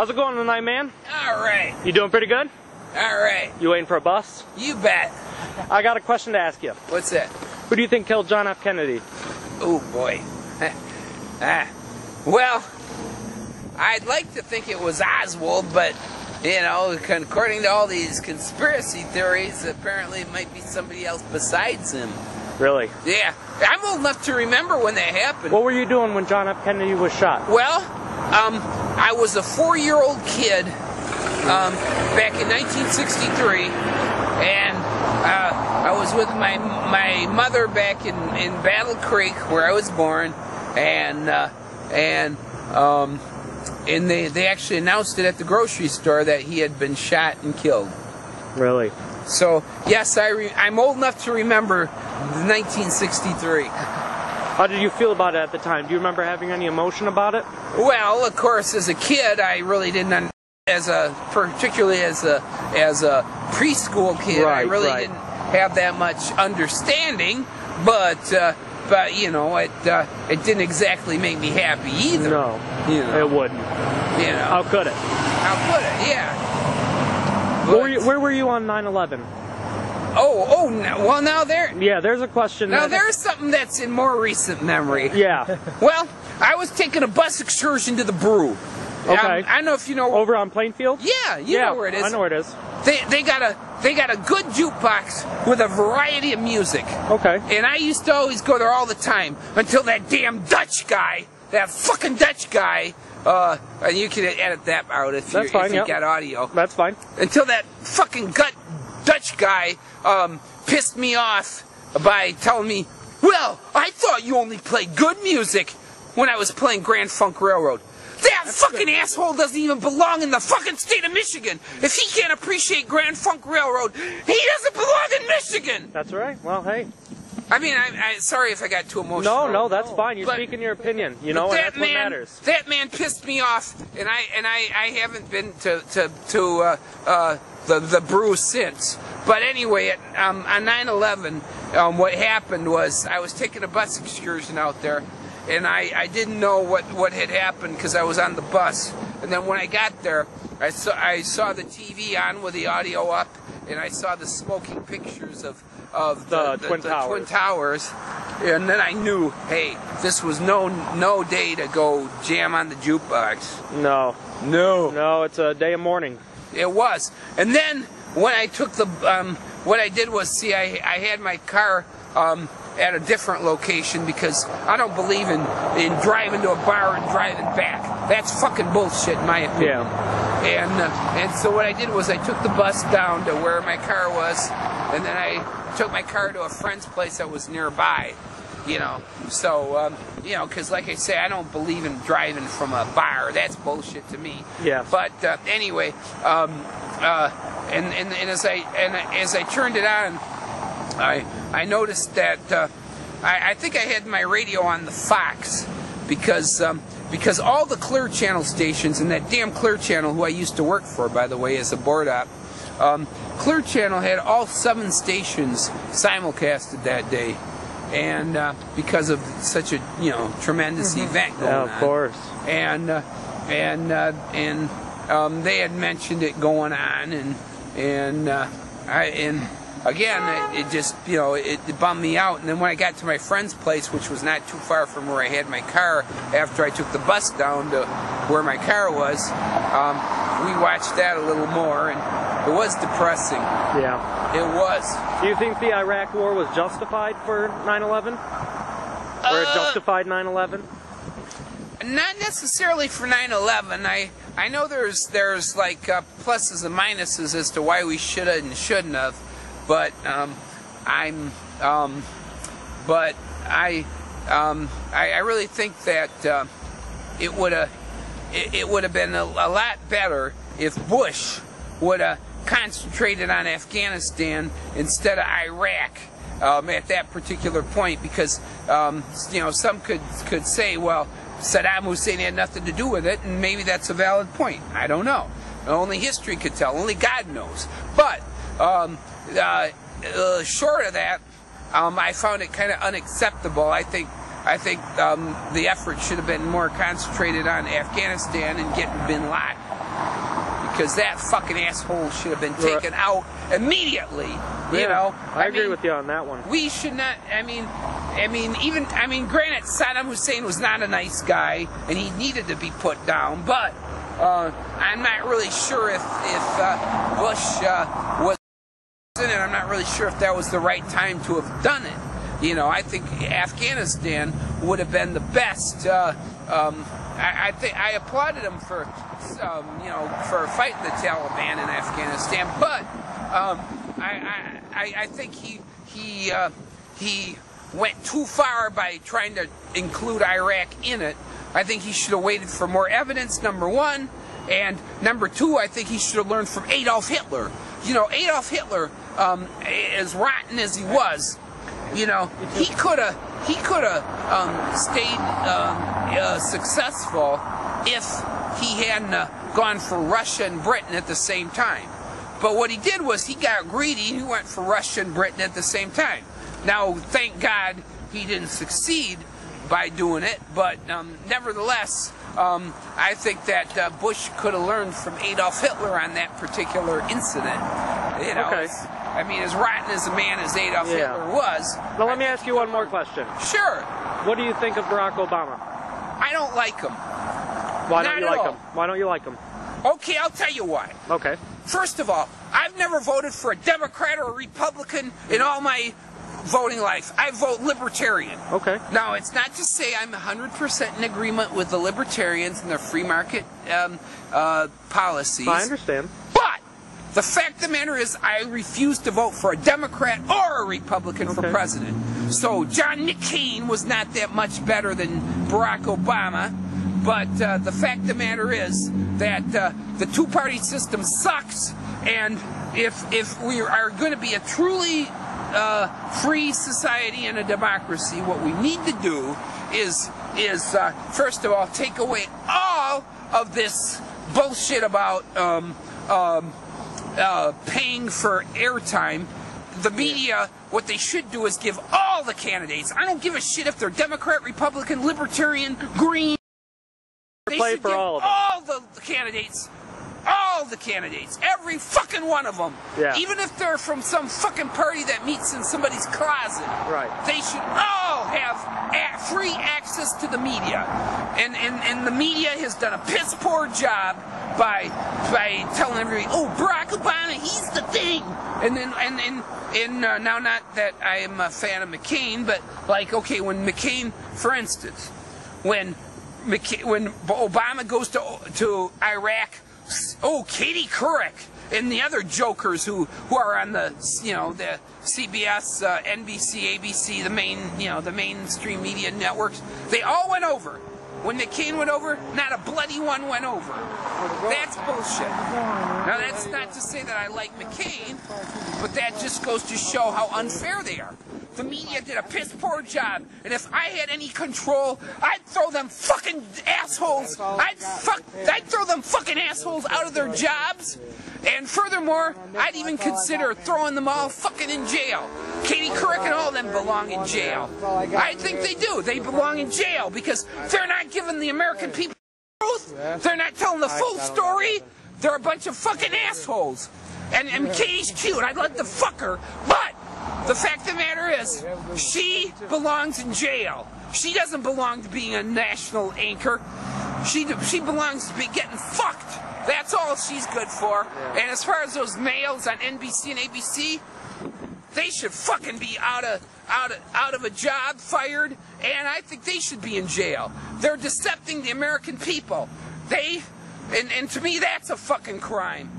How's it going tonight, man? Alright. You doing pretty good? Alright. You waiting for a bus? You bet. I got a question to ask you. What's that? Who do you think killed John F. Kennedy? Oh, boy. Well, I'd like to think it was Oswald, but, you know, according to all these conspiracy theories, apparently it might be somebody else besides him. Really? Yeah. I'm old enough to remember when that happened. What were you doing when John F. Kennedy was shot? Well, I was a 4-year-old kid back in 1963, and I was with my mother back in Battle Creek, where I was born, and they actually announced it at the grocery store that he had been shot and killed. Really? So, yes, I'm old enough to remember 1963. How did you feel about it at the time? Do you remember having any emotion about it? Well, of course, as a kid, I really didn't, particularly as a preschool kid, I really didn't have that much understanding, but you know, it didn't exactly make me happy either. No, you know. It wouldn't. You know. How could it? How could it? Yeah. Where were you on 9/11? Well, now there. Yeah, there's a question. Now there's something that's in more recent memory. Yeah. Well, I was taking a bus excursion to the brew. Okay. I don't know if you know. Over on Plainfield? Yeah, you know where it is. I know where it is. They got a good jukebox with a variety of music. Okay. And I used to always go there all the time until that damn Dutch guy, that fucking Dutch guy. And you can edit that out if you got audio. That's fine. Until that fucking Dutch guy pissed me off by telling me, well, I thought you only played good music when I was playing Grand Funk Railroad. That fucking asshole doesn't even belong in the fucking state of Michigan. If he can't appreciate Grand Funk Railroad, he doesn't belong in Michigan. That's right. Well, hey. I mean, I'm sorry if I got too emotional. No, that's fine. You're speaking your opinion, you know, and that's what matters. That man pissed me off, and I haven't been to the brew since. But anyway, on 9/11, what happened was I was taking a bus excursion out there, and I didn't know what had happened because I was on the bus. And then when I got there, I saw the TV on with the audio up, and I saw the smoking pictures of the Twin Towers, and then I knew, hey, this was no day to go jam on the jukebox. No, it's a day of mourning. It was. And then when I took the what I did was, see, I had my car at a different location because I don't believe in driving to a bar and driving back. That's fucking bullshit in my opinion. Yeah. And so what I did was I took the bus down to where my car was, and then I took my car to a friend's place that was nearby, you know. So, you know, because like I say, I don't believe in driving from a bar. That's bullshit to me. Yeah. But anyway, and as I turned it on, I noticed that I think I had my radio on the Fox because all the Clear Channel stations, and that damn Clear Channel, who I used to work for, by the way, as a board op, Clear Channel had all 7 stations simulcasted that day, and because of such a tremendous event going on. Yeah, of course. And they had mentioned it going on, and again, it just, it bummed me out. And then when I got to my friend's place, which was not too far from where I had my car, after I took the bus down to where my car was, we watched that a little more, and it was depressing. Yeah. It was. Do you think the Iraq War was justified for 9/11? Or it justified 9/11? Not necessarily for 9/11. I know there's like pluses and minuses as to why we should have and shouldn't have. But I really think that it would have been a lot better if Bush would have concentrated on Afghanistan instead of Iraq at that particular point, because some could say, well, Saddam Hussein had nothing to do with it, and maybe that's a valid point. I don't know. Only history could tell. Only God knows. But short of that, I found it kind of unacceptable. I think the effort should have been more concentrated on Afghanistan and getting bin Laden. because that fucking asshole should have been taken out immediately. You know, I agree with you on that one. We should not. I mean, granted, Saddam Hussein was not a nice guy, and he needed to be put down. But I'm not really sure if Bush was in it. I'm not really sure if that was the right time to have done it. You know, I think Afghanistan would have been the best. I think I applauded him for, for fighting the Taliban in Afghanistan, but I think he went too far by trying to include Iraq in it. I think he should have waited for more evidence, number one, and number two, I think he should have learned from Adolf Hitler. You know, Adolf Hitler, as rotten as he was, you know, he could have stayed successful if he hadn't gone for Russia and Britain at the same time. But what he did was he got greedy. He went for Russia and Britain at the same time. Now, thank God he didn't succeed by doing it. But nevertheless, I think that Bush could have learned from Adolf Hitler on that particular incident. You know, okay. I mean, as rotten as a man as Adolf Hitler was. Now, let me ask you one more question. Sure. What do you think of Barack Obama? I don't like him. Why don't you like him? Why don't you like him? Okay, I'll tell you why. Okay. First of all, I've never voted for a Democrat or a Republican in all my voting life. I vote Libertarian. Okay. Now, it's not to say I'm 100% in agreement with the Libertarians and their free market policies. I understand. But the fact of the matter is I refuse to vote for a Democrat or a Republican for president. So John McCain was not that much better than Barack Obama. But the fact of the matter is that the two-party system sucks, and if we are going to be a truly free society and a democracy, what we need to do is first of all take away all of this bullshit about paying for airtime. The media, what they should do is give all the candidates. I don't give a shit if they're Democrat, Republican, Libertarian, Green. They should give all the candidates, every fucking one of them, even if they're from some fucking party that meets in somebody's closet. Right. They should all have free access to the media, and the media has done a piss poor job by telling everybody, oh, Barack Obama, he's the thing, and now not that I am a fan of McCain, but like, okay, when McCain, for instance, when Obama goes to Iraq, oh, Katie Couric and the other jokers who are on the the CBS, NBC, ABC, the mainstream media networks, they all went over. When McCain went over, not a bloody one went over. That's bullshit. Now, that's not to say that I like McCain, but that just goes to show how unfair they are. The media did a piss poor job, and if I had any control, I'd throw them fucking assholes. I'd throw them fucking assholes out of their jobs, and furthermore, I'd even consider throwing them all fucking in jail. Katie Couric and all of them belong in jail. I think they do. They belong in jail because they're not giving the American people the truth. They're not telling the full story. They're a bunch of fucking assholes. And Katie's cute. I'd like to fuck her, but the fact of the matter is, she belongs in jail. She doesn't belong to being a national anchor. She belongs to be getting fucked. That's all she's good for. And as far as those males on NBC and ABC, they should fucking be out of a job, fired, and I think they should be in jail. They're decepting the American people. And to me, that's a fucking crime.